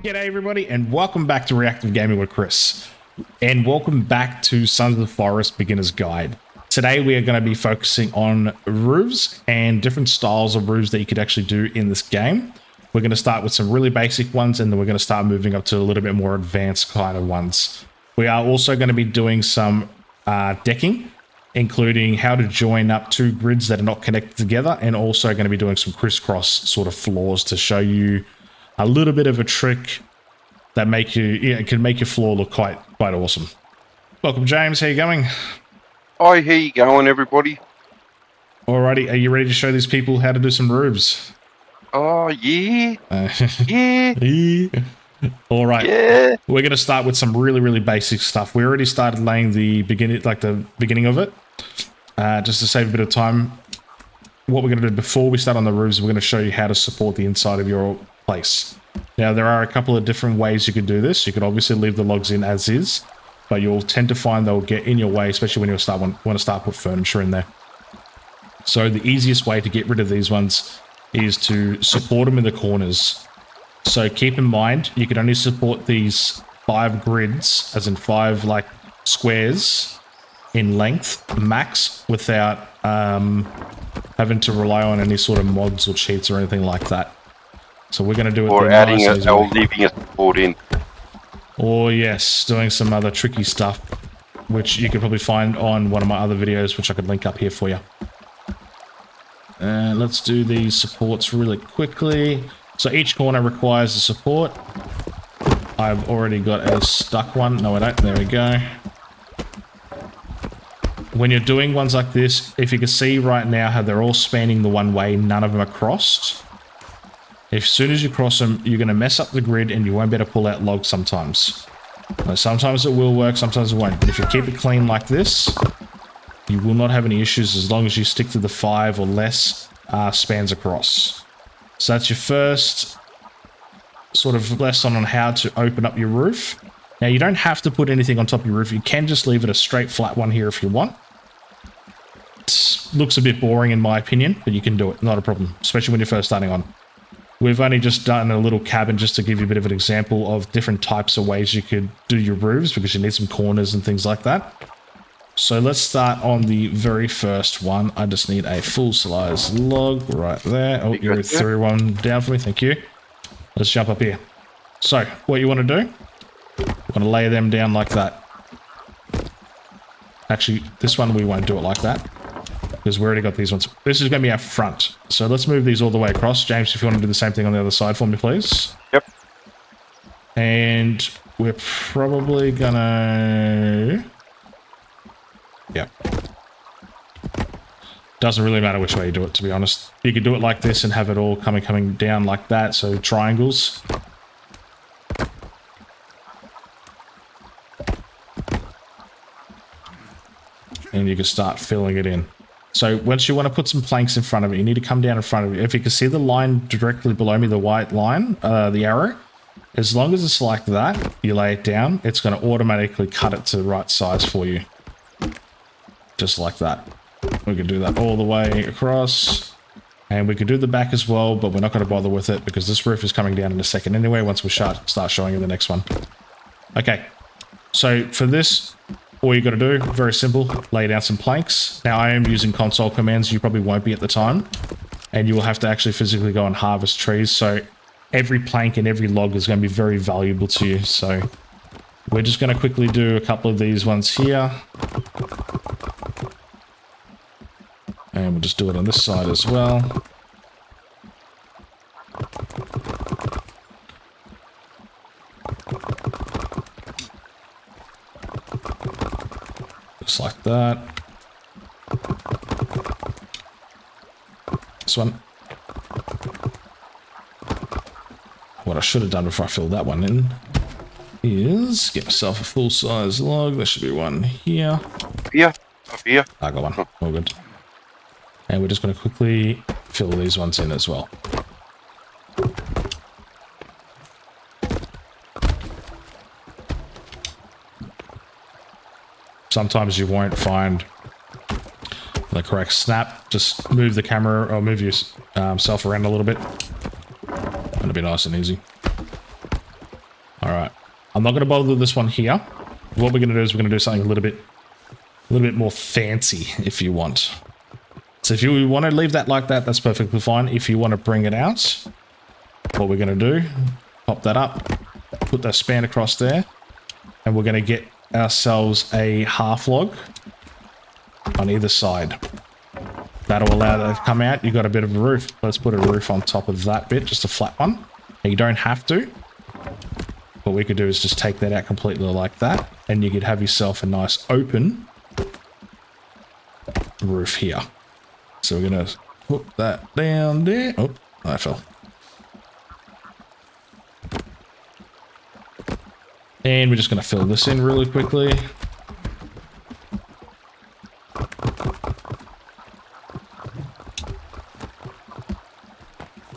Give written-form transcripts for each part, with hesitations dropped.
G'day everybody and welcome back to Reactive Gaming with Kris. And welcome back to Sons of the Forest Beginner's Guide. Today we are going to be focusing on roofs and different styles of roofs that you could actually do in this game. We're going to start with some really basic ones and then we're going to start moving up to a little bit more advanced kind of ones. We are also going to be doing some decking, including how to join up two grids that are not connected together, and also going to be doing some crisscross sort of floors to show you a little bit of a trick that can make your floor look quite awesome. Welcome, James. How you going? Hi, how you going, everybody? Alrighty, are you ready to show these people how to do some roofs? Oh, yeah. Yeah. All right. Yeah. We're going to start with some really basic stuff. We already started laying the beginning of it, just to save a bit of time. What we're going to do before we start on the roofs, we're going to show you how to support the inside of your place. Now, there are a couple of different ways you could do this. You could obviously leave the logs in as is, but you'll tend to find they'll get in your way, especially when you want to start put furniture in there. So the easiest way to get rid of these ones is to support them in the corners. So keep in mind, you can only support these 5 grids, as in 5 like squares in length max, without having to rely on any sort of mods or cheats or anything like that. So we're going to do it. Or adding or leaving a support in. Or yes, doing some other tricky stuff, which you could probably find on one of my other videos, which I could link up here for you. Let's do these supports really quickly. So each corner requires a support. I've already got a stuck one. No, I don't. There we go. When you're doing ones like this, if you can see right now how they're all spanning the one way, none of them are crossed. As soon as you cross them, you're going to mess up the grid and you won't be able to pull out logs sometimes. Now, sometimes it will work, sometimes it won't. But if you keep it clean like this, you will not have any issues as long as you stick to the 5 or less spans across. So that's your first sort of lesson on how to open up your roof. Now, you don't have to put anything on top of your roof. You can just leave it a straight flat one here if you want. It looks a bit boring in my opinion, but you can do it. Not a problem, especially when you're first starting on. We've only just done a little cabin just to give you a bit of an example of different types of ways you could do your roofs, because you need some corners and things like that. So let's start on the very first one. I just need a full size log right there. Oh, you threw one down for me. Thank you. Let's jump up here. So what you want to do, you want to lay them down like that. Actually, this one we won't do it like that, because we already got these ones. This is going to be our front. So let's move these all the way across. James, if you want to do the same thing on the other side for me, please. Yep. And we're probably going to... Yep. Doesn't really matter which way you do it, to be honest. You could do it like this and have it all coming down like that. So triangles. And you can start filling it in. So once you want to put some planks in front of it, you need to come down in front of it. If you can see the line directly below me, the white line, the arrow, as long as it's like that, you lay it down, it's going to automatically cut it to the right size for you. Just like that. We can do that all the way across. And we could do the back as well, but we're not going to bother with it because this roof is coming down in a second anyway once we start showing you the next one. Okay. So for this... all you got to do, very simple, lay down some planks. Now, I am using console commands. You probably won't be at the time. And you will have to actually physically go and harvest trees. So every plank and every log is going to be very valuable to you. So we're just going to quickly do a couple of these ones here. And we'll just do it on this side as well. Just like that. This one. What I should have done before I filled that one in is get myself a full-size log. There should be one here. Here. Up here. I got one. All good. And we're just going to quickly fill these ones in as well. Sometimes you won't find the correct snap. Just move the camera or move yourself around a little bit. It'll be nice and easy. right. I'm not going to bother with this one here. What we're going to do is we're going to do something a little bit more fancy if you want. So if you want to leave that like that, that's perfectly fine. If you want to bring it out, what we're going to do, pop that up, put that span across there, and we're going to get ourselves a half log on either side. That'll allow that to come out. You've got a bit of a roof. Let's put a roof on top of that bit, just a flat one. And you don't have to. What we could do is just take that out completely like that, and you could have yourself a nice open roof here. So we're going to put that down there. Oh, I fell. And we're just going to fill this in really quickly.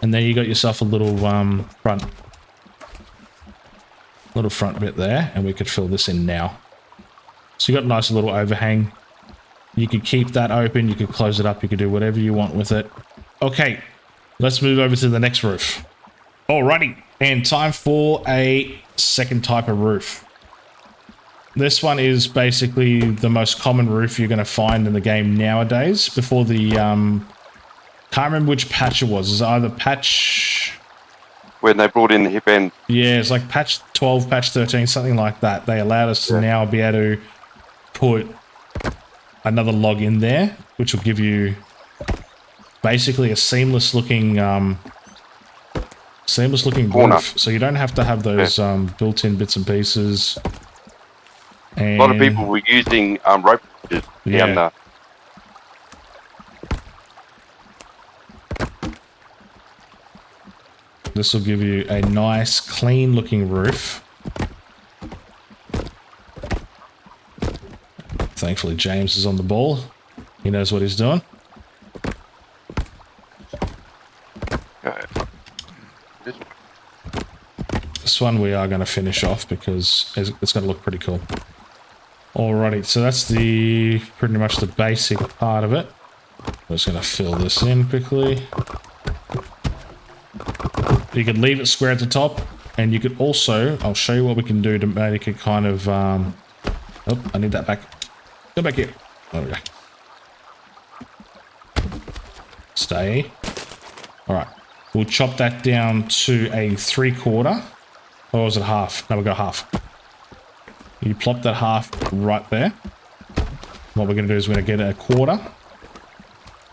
And then you got yourself a little front bit there, and we could fill this in now. So you got a nice little overhang. You could keep that open, you could close it up, you could do whatever you want with it. Okay, let's move over to the next roof. Alrighty, and time for a second type of roof. This one is basically the most common roof you're going to find in the game nowadays. Before the can't remember which patch it was. It's either patch... When they brought in the hip end. Yeah, it's like patch 12, patch 13, something like that. They allowed us to now be able to put another log in there, which will give you basically a seamless looking roof. So you don't have to have those built-in bits and pieces. And a lot of people were using rope bridges down there. This will give you a nice, clean looking roof. Thankfully, James is on the ball. He knows what he's doing. This one we are going to finish off because it's going to look pretty cool. Alrighty, so that's pretty much the basic part of it. I'm just going to fill this in quickly. You could leave it square at the top, and you could also, I'll show you what we can do to make it kind of, oh, I need that back. Go back here. There we go. Stay. All right. We'll chop that down to a 3/4. Or was it half? No, we'll go half. You plop that half right there. What we're going to do is we're going to get a 1/4.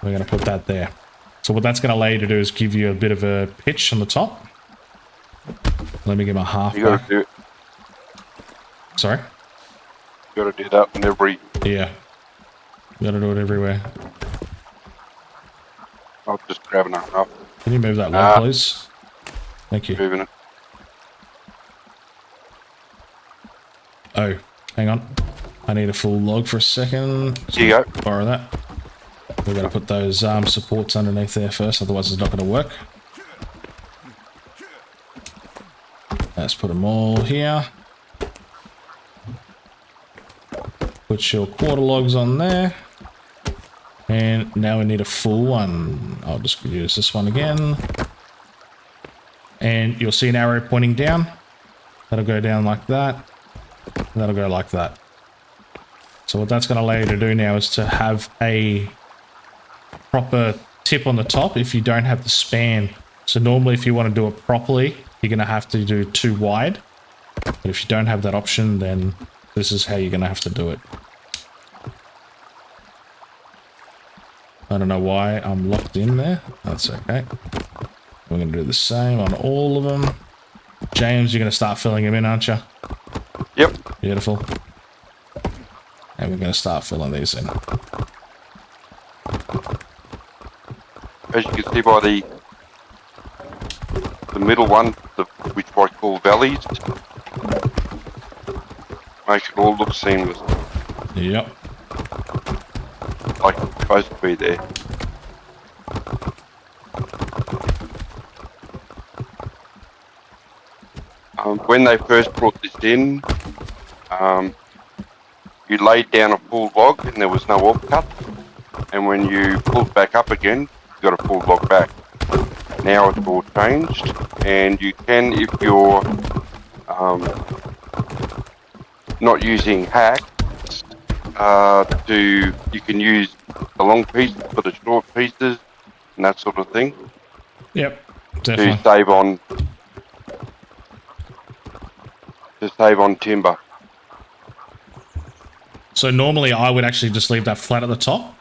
We're going to put that there. So what that's going to allow you to do is give you a bit of a pitch on the top. Let me get my half You back. gotta do it. Sorry? You gotta do that in every... Yeah. You gotta do it everywhere. I'll just grab it up. Can you move that log, please? Thank you. Moving it. Oh, hang on. I need a full log for a second. Here you go. Borrow that. We're going to put those supports underneath there first, otherwise it's not going to work. Let's put them all here. Put your 1/4 logs on there. And now we need a full one. I'll just use this one again. And you'll see an arrow pointing down. That'll go down like that. And that'll go like that. So what that's going to allow you to do now is to have a proper tip on the top if you don't have the span. So normally if you want to do it properly, you're going to have to do 2 wide. But if you don't have that option, then this is how you're going to have to do it. I don't know why I'm locked in there. That's okay. We're going to do the same on all of them. James, you're going to start filling them in, aren't you? Yep. Beautiful. And we're going to start filling these in. As you can see by the middle one, which I call valleys, makes it all look seamless. Yep. Like it's supposed to be there. When they first brought this in, you laid down a full log and there was no offcut. And when you pulled back up again, you got a full log back. Now it's all changed, and you can, if you're not using hacks, you can use the long pieces for the short pieces and that sort of thing Yep, to definitely. save on timber. So normally I would actually just leave that flat at the top,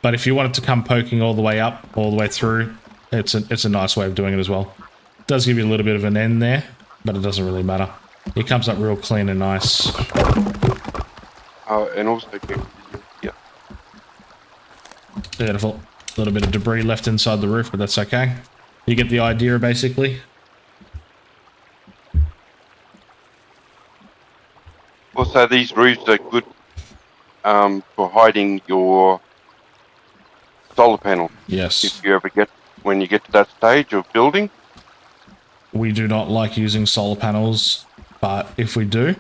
but if you want it to come poking all the way up, all the way through, it's a nice way of doing it as well. It does give you a little bit of an end there, but it doesn't really matter. It comes up real clean and nice. And also, yeah. Beautiful. A little bit of debris left inside the roof, but that's okay. You get the idea, basically. Also, these roofs are good for hiding your solar panel. Yes. If you ever when you get to that stage of building. We do not like using solar panels, but if we do,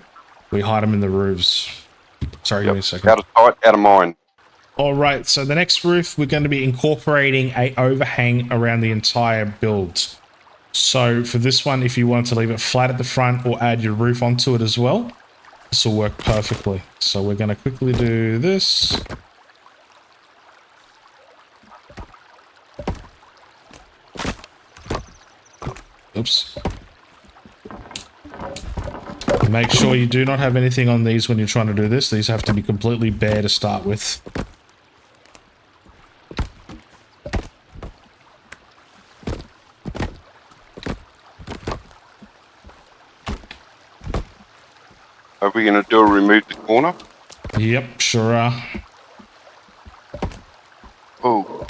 we hide them in the roofs. Sorry, give me a second. Out of sight, out of mind. All right, so the next roof, we're going to be incorporating a overhang around the entire build. So for this one, if you want to leave it flat at the front or add your roof onto it as well, this will work perfectly. So we're going to quickly do this. Oops. Make sure you do not have anything on these when you're trying to do this. These have to be completely bare to start with. Are we going to remove the corner? Yep, sure are. Oh,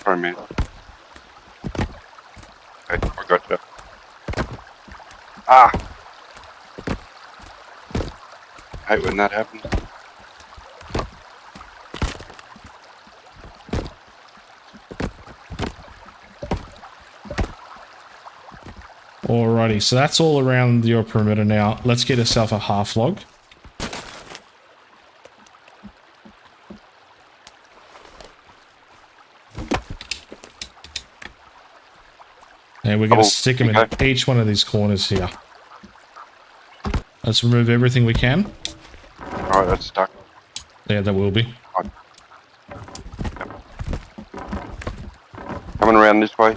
sorry, man. Okay, I gotcha. Ah! I hate when that happens. Alrighty, so that's all around your perimeter now. Let's get ourselves a half log. And we're going to stick them in each one of these corners here. Let's remove everything we can. Alright, that's stuck. Yeah, that will be. Coming around this way.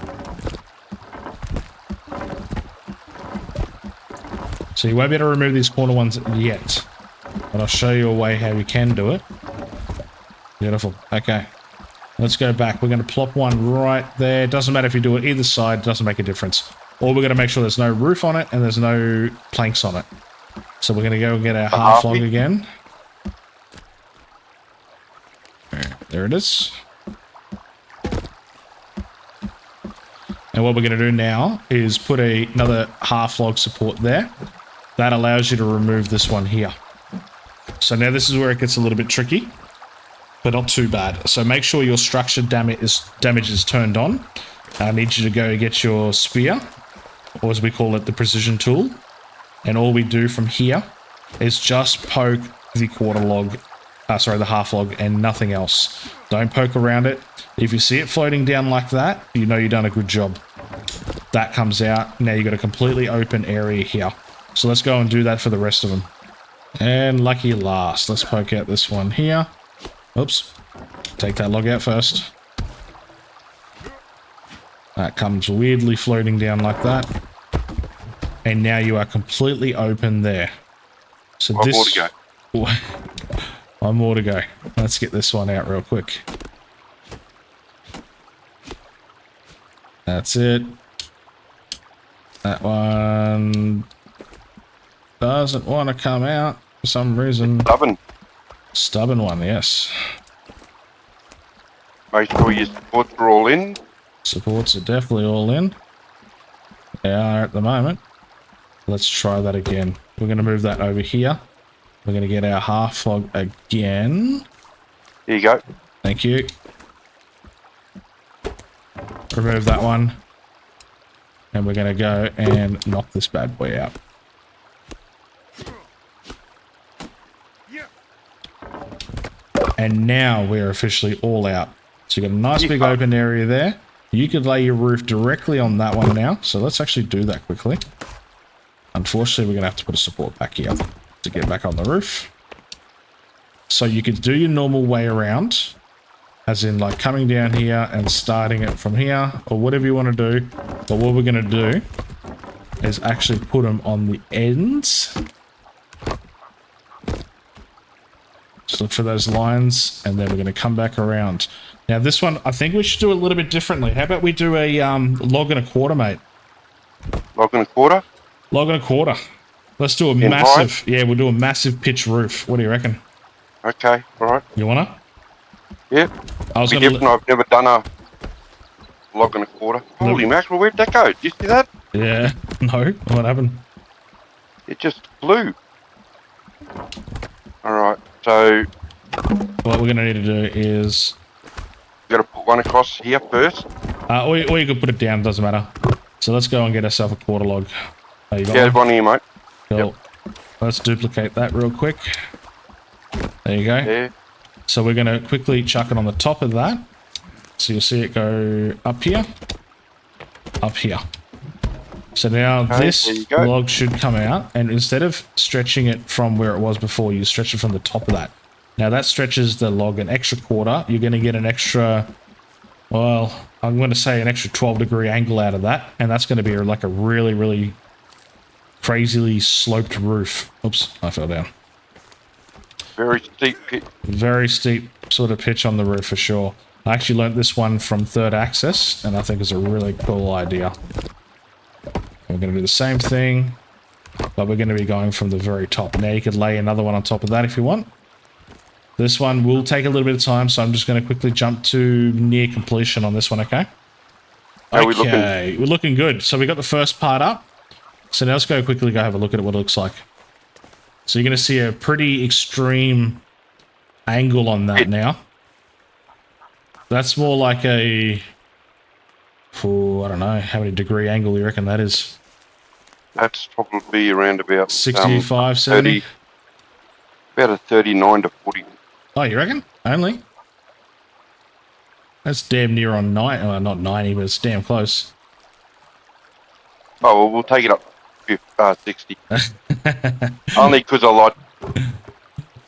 So you won't be able to remove these corner ones yet. But I'll show you a way how we can do it. Beautiful. Okay. Let's go back. We're going to plop one right there. Doesn't matter if you do it either side. Doesn't make a difference. Or we're going to make sure there's no roof on it and there's no planks on it. So we're going to go and get our half log again. There it is. And what we're going to do now is put another half log support there. That allows you to remove this one here. So now this is where it gets a little bit tricky, but not too bad. So make sure your structure damage is turned on. I need you to go get your spear, or as we call it, the precision tool. And all we do from here is just poke the the half log and nothing else. Don't poke around it. If you see it floating down like that, you know you've done a good job. That comes out. Now you've got a completely open area here. So let's go and do that for the rest of them. And lucky last, let's poke out this one here. Oops. Take that log out first. That comes weirdly floating down like that. And now you are completely open there. So One more to go. One more to go. Let's get this one out real quick. That's it. That one doesn't want to come out for some reason. Stubborn. Stubborn one, yes. Make sure your supports are all in. Supports are definitely all in. They are at the moment. Let's try that again. We're going to move that over here. We're going to get our half log again. Here you go. Thank you. Remove that one. And we're going to go and knock this bad boy out. And now we're officially all out. So you've got a nice big open area there. You could lay your roof directly on that one now. So let's actually do that quickly. Unfortunately, we're going to have to put a support back here to get back on the roof. So you could do your normal way around, as in like coming down here and starting it from here, or whatever you want to do. But what we're going to do is actually put them on the ends. Just look for those lines, and then we're going to come back around. Now this one, I think we should do a little bit differently. How about we do a log and a quarter, mate? Log and a quarter? Log and a quarter. Let's do a In massive... height? Yeah, we'll do a massive pitch roof. What do you reckon? Okay, alright. You wanna? Yeah. I was Be gonna... different. I've never done a log and a quarter. Holy mackerel, where'd that go? Did you see that? Yeah. No. What happened? It just flew. Alright, so What we're gonna need to do is... you gotta put one across here first. or you could put it down, doesn't matter. So let's go and get ourselves a quarter log. Oh, you got Yeah, one? one here, mate. Cool. Yep. Let's duplicate that real quick. There you go. There. So we're going to quickly chuck it on the top of that. So you'll see it go up here. Up here. So now Okay, this there you go. log should come out. And instead of stretching it from where it was before, you stretch it from the top of that. Now that stretches the log an extra quarter. You're going to get an extra... Well, I'm going to say an extra 12-degree angle out of that. And that's going to be like a really, really crazily sloped roof. Oops, I fell down. Very steep pit. Very steep sort of pitch on the roof for sure. I actually learnt this one from Third Access, and I think it's a really cool idea. We're going to do the same thing, but we're going to be going from the very top. Now you could lay another one on top of that if you want. This one will take a little bit of time, so I'm just going to quickly jump to near completion on this one, okay? How we Okay, we're looking good. So we got the first part up. So now let's go quickly go have a look at what it looks like. So you're going to see a pretty extreme angle on that now. That's more like a... Oh, I don't know. How many degree angle you reckon that is? That's probably around about 65, 70? About a 39 to 40. Oh, you reckon? Only? That's damn near on 90. Well, not 90, but it's damn close. Oh, well, we'll take it up 60. Only because I like...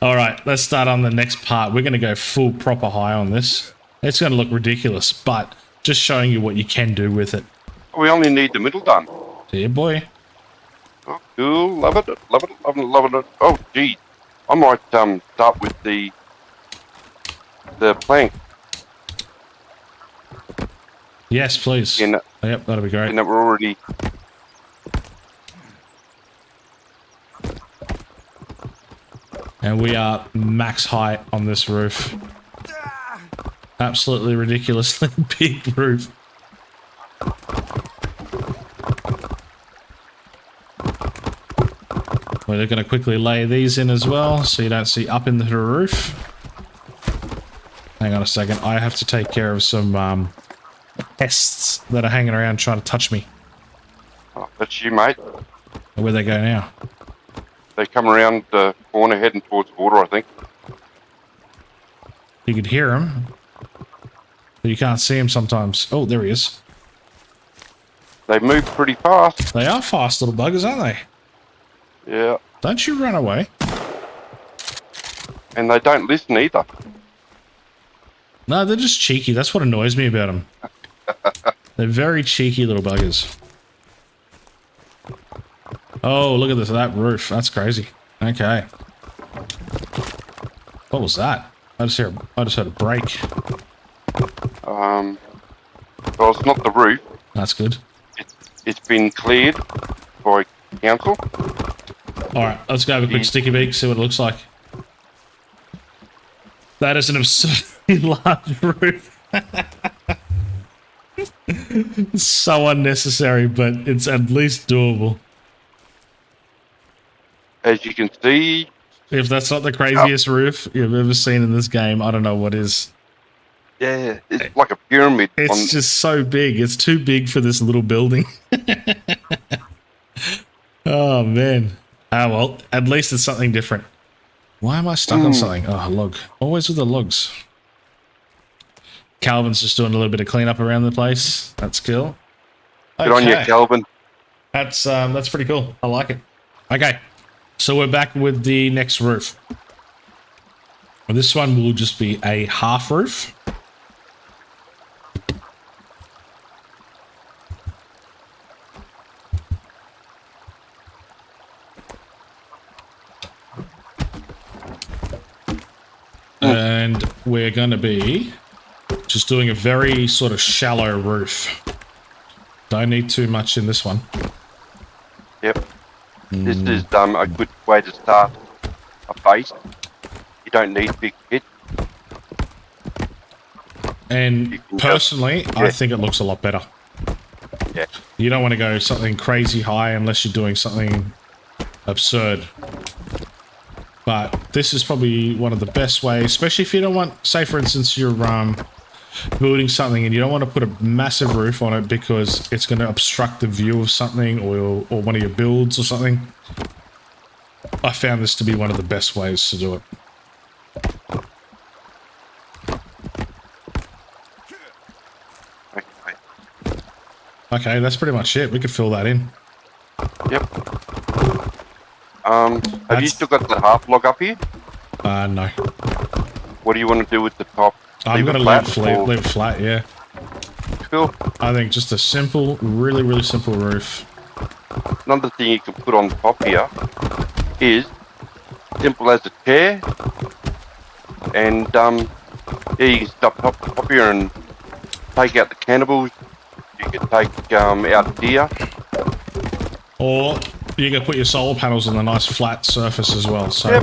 All right, let's start on the next part. We're going to go full proper high on this. It's going to look ridiculous, but just showing you what you can do with it. We only need the middle done. Yeah, boy. Oh, cool. Love it. Love it. Love it. Love it. Oh, geez. I might start with the plank. Yes, please. In that, Yep, that'll be great. in that we're already... And we are max height on this roof. Absolutely ridiculously big roof. We're going to quickly lay these in as well so you don't see up into the roof. Hang on a second. I have to take care of some pests that are hanging around trying to touch me. Oh, that's you, mate. Where they go now? They come around the corner heading towards the water, I think. You could hear them, but you can't see him sometimes. Oh, there he is. They move pretty fast. They are fast little buggers, aren't they? Yeah. Don't you run away. And they don't listen either. No, they're just cheeky. That's what annoys me about them. They're very cheeky little buggers. Oh, look at this, that roof. That's crazy. Okay. What was that? I just heard a break. Well, it's not the roof. That's good. It's been cleared by council. Alright, let's go have a quick sticky beak, see what it looks like. That is an absurdly large roof. It's so unnecessary, but it's at least doable. As you can see, If that's not the craziest roof you've ever seen in this game, I don't know what is. yeah, it's like a pyramid. It's just so big. It's too big for this little building. Oh, man. Ah, well, at least it's something different. Why am I stuck on something? Oh, a log. Always with the logs. Calvin's just doing a little bit of cleanup around the place. That's cool. Good on you, Calvin. That's pretty cool. I like it. Okay, so we're back with the next roof. This one will just be a half roof. And we're going to be just doing a very sort of shallow roof. Don't need too much in this one. Yep. This is a good way to start a base. You don't need big pitch. And personally, I think it looks a lot better. Yeah. You don't want to go something crazy high unless you're doing something absurd. But this is probably one of the best ways, especially if you don't want, say for instance, you're building something and you don't want to put a massive roof on it because it's going to obstruct the view of something or one of your builds or something. I found this to be one of the best ways to do it. Okay, that's pretty much it. We could fill that in. Yep. Have you still got the half log up here? No. What do you want to do with the top? I'm going to leave it flat, yeah. Cool. I think just a simple, really, really simple roof. Another thing you can put on top here is simple as a chair. And, yeah, you can stuff top here and take out the cannibals. You can take out deer. Or you can put your solar panels on a nice flat surface as well. So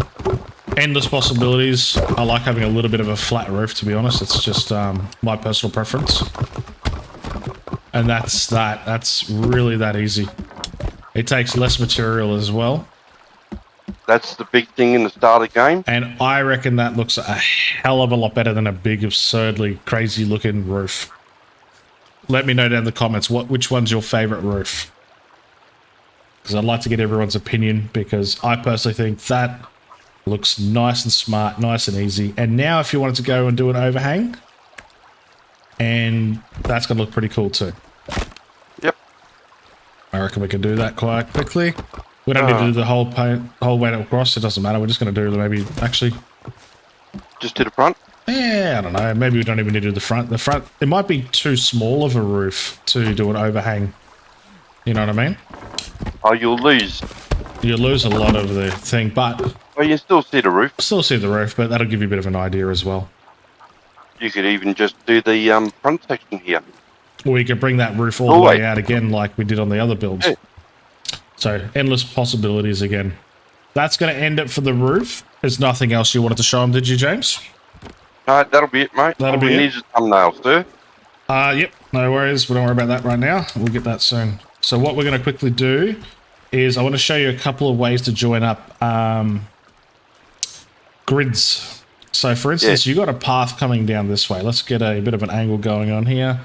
endless possibilities. I like having a little bit of a flat roof, to be honest. It's just my personal preference. And that's that. That's really that easy. It takes less material as well. That's the big thing in the starter game. And I reckon that looks a hell of a lot better than a big, absurdly crazy looking roof. Let me know down in the comments which one's your favorite roof. Because I'd like to get everyone's opinion, because I personally think that looks nice and smart, nice and easy. And now if you wanted to go and do an overhang, and that's going to look pretty cool too. Yep. I reckon we can do that quite quickly. We don't need to do the whole way across. It doesn't matter. We're just going to do maybe actually... Just to the front? Yeah, I don't know. Maybe we don't even need to do the front. The front, it might be too small of a roof to do an overhang. You know what I mean? Oh, you'll lose. You lose a lot of the thing, but... Well, you still see the roof. Still see the roof, but that'll give you a bit of an idea as well. You could even just do the front section here. Or you could bring that roof all the way out again like we did on the other builds. Yeah. So, endless possibilities again. That's going to end it for the roof. There's nothing else you wanted to show them, did you, James? That'll be it, mate. That'll be it. We need a thumbnail, sir. Yep, no worries. We don't worry about that right now. We'll get that soon. So what we're going to quickly do is I want to show you a couple of ways to join up grids. So for instance, you've got a path coming down this way. Let's get a bit of an angle going on here.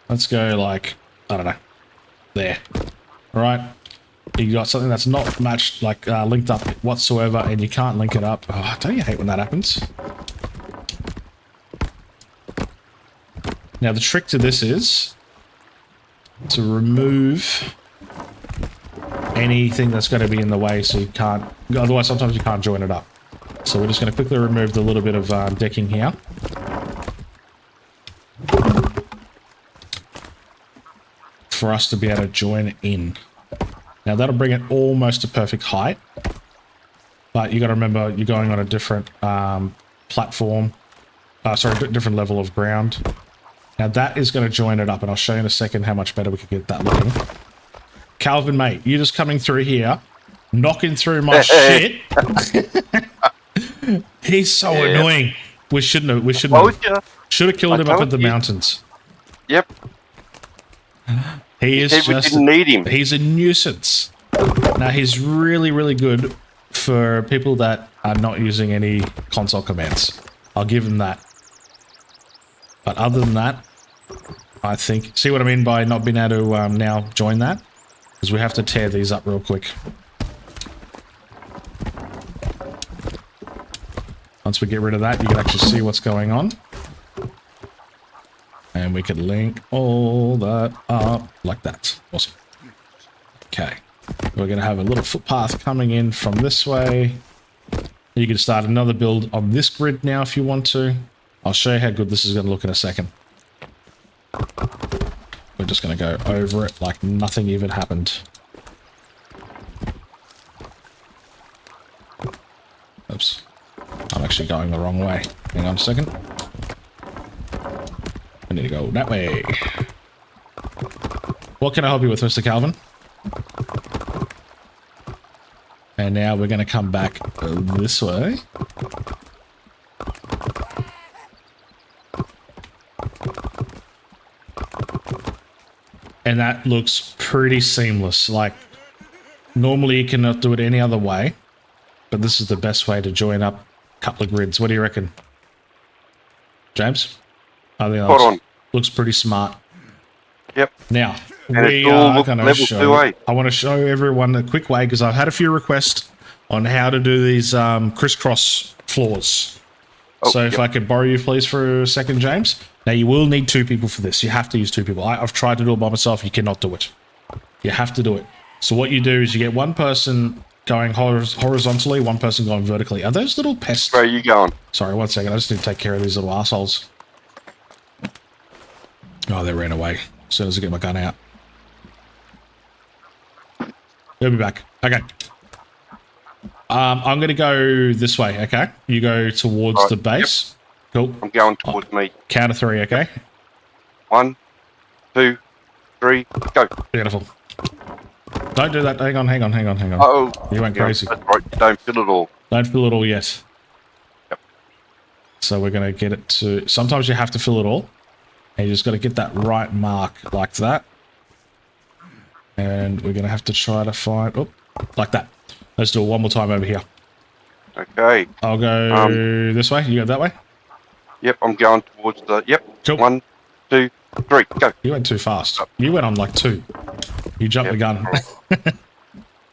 Let's go like, I don't know, there. All right. You got something that's not matched, like linked up whatsoever, and you can't link it up. Oh, don't you hate when that happens? Now the trick to this is to remove anything that's going to be in the way, so you can't, otherwise sometimes you can't join it up. So we're just going to quickly remove the little bit of decking here. For us to be able to join it in. Now that'll bring it almost to perfect height, but you got to remember you're going on a different platform, different level of ground. Now that is going to join it up, and I'll show you in a second how much better we can get that looking. Calvin, mate, you're just coming through here, knocking through my shit. He's so annoying. We shouldn't have. Should have killed him up at the mountains. Yep. He is just. We didn't need him. He's a nuisance. Now he's really, really good for people that are not using any console commands. I'll give him that. But other than that, I think... See what I mean by not being able to now join that? Because we have to tear these up real quick. Once we get rid of that, you can actually see what's going on. And we can link all that up like that. Awesome. Okay. We're going to have a little footpath coming in from this way. You can start another build on this grid now if you want to. I'll show you how good this is going to look in a second. We're just going to go over it like nothing even happened. Oops. I'm actually going the wrong way. Hang on a second. I need to go that way. What can I help you with, Mr. Calvin? And now we're going to come back this way. And that looks pretty seamless. Like, normally you cannot do it any other way, but this is the best way to join up a couple of grids. What do you reckon, James? I think that looks pretty smart. Yep. Now, and we are going to show... I want to show everyone a quick way, because I've had a few requests on how to do these Kris Kross floors. So if I could borrow you, please, for a second, James. Now, you will need 2 people for this. You have to use 2 people. I've tried to do it by myself. You cannot do it. You have to do it. So what you do is you get one person going horizontally, one person going vertically. Are those little pests? Where are you going? Sorry, one second. I just need to take care of these little assholes. Oh, they ran away as soon as I get my gun out. They'll be back. Okay. I'm going to go this way, okay? You go towards the base. Yep. Cool. I'm going towards me. Count of 3, okay? 1, 2, 3, go. Beautiful. Don't do that. Hang on. Uh-oh. You went crazy. That's right. Don't fill it all. Don't fill it all yet. Yep. So we're going to get it to... Sometimes you have to fill it all. And you just got to get that right mark like that. And we're going to have to try to find... Oh, like that. Let's do it one more time over here. Okay. I'll go this way. You go that way? Yep, I'm going towards the... Yep. Cool. 1, 2, 3, go. You went too fast. You went on like 2. You jumped the gun.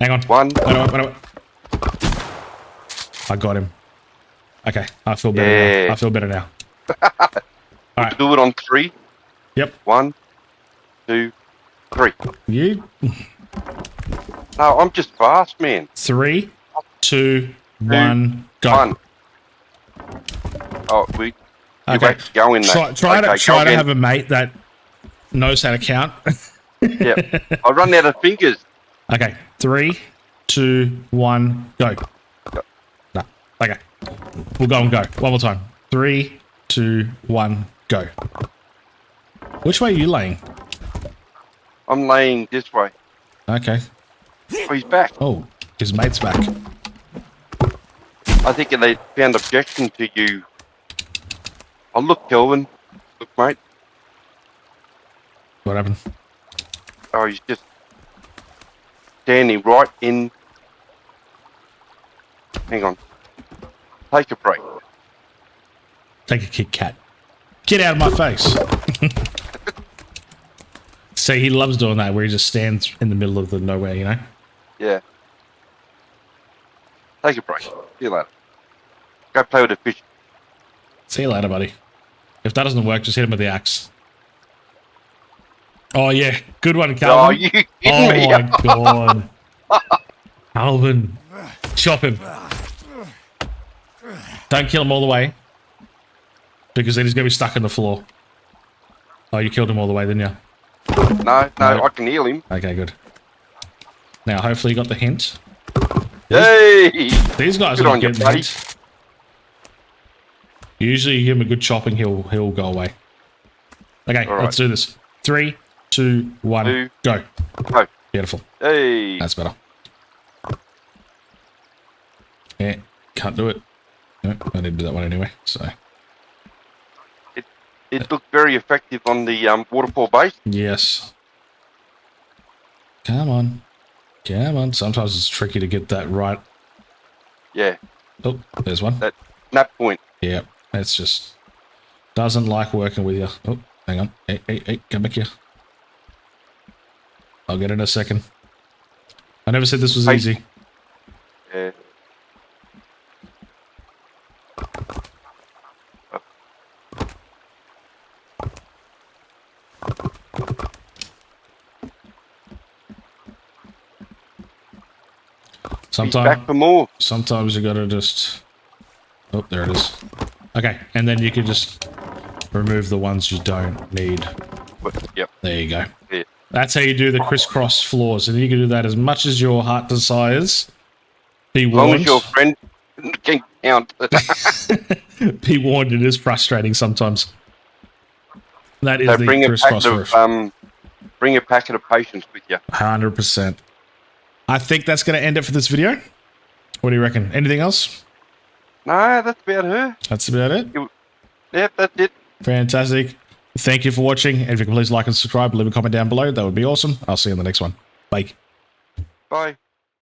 Hang on. 1. Wait. I got him. Okay, I feel better now. I feel better now. All right. Do it on 3. Yep. 1, 2, 3. You... No, I'm just fast, man. 3, 2, 1, go. 1. Oh, we... Okay. Go in there. Try to have a mate that knows how to count. Yep. I run out of fingers. Okay. 3, 2, 1, go. No. Okay. We'll go and go. One more time. 3, 2, 1, go. Which way are you laying? I'm laying this way. Okay. Oh, he's back. Oh, his mate's back. I think they found objection to you. Oh, look, Kelvin. Look, mate. What happened? Oh, he's just standing right in... Hang on. Take a break. Take a Kit Kat. Get out of my face. See, he loves doing that, where he just stands in the middle of the nowhere, you know? Yeah. Take a break. See you later. Go play with the fish. See you later, buddy. If that doesn't work, just hit him with the axe. Oh, yeah. Good one, Calvin. Oh, you kidding me? Oh, my God. Calvin. Chop him. Don't kill him all the way. Because then he's going to be stuck in the floor. Oh, you killed him all the way, didn't you? No, I can heal him. Okay, good. Now, hopefully you got the hint. Hey! These guys are not getting the hint. Usually you give him a good chopping, he'll go away. Okay, let's do this. 3, 2, 1, go. Go. Beautiful. Hey! That's better. Yeah, can't do it. No, I need to do that one anyway, so... It looked very effective on the waterfall base. Yes. Come on. Come on. Sometimes it's tricky to get that right. Yeah. Oh, there's one. That snap point. Yeah, it's just... Doesn't like working with you. Oh, hang on. Hey, come back here. I'll get it in a second. I never said this was easy. Yeah. He's back for more. Sometimes you gotta just... Oh, there it is. Okay, and then you can just remove the ones you don't need. Yep. There you go. Yeah. That's how you do the crisscross floors, and you can do that as much as your heart desires. Be As long warned. as your friend can count. Be warned, it is frustrating sometimes. That is So the bring a crisscross packet roof. of bring a packet of patience with you. 100%. I think that's going to end it for this video. What do you reckon? Anything else? No, that's about her. That's about it. Yep, that's it. Fantastic. Thank you for watching. And if you can please like and subscribe, leave a comment down below. That would be awesome. I'll see you in the next one. Bye. Bye.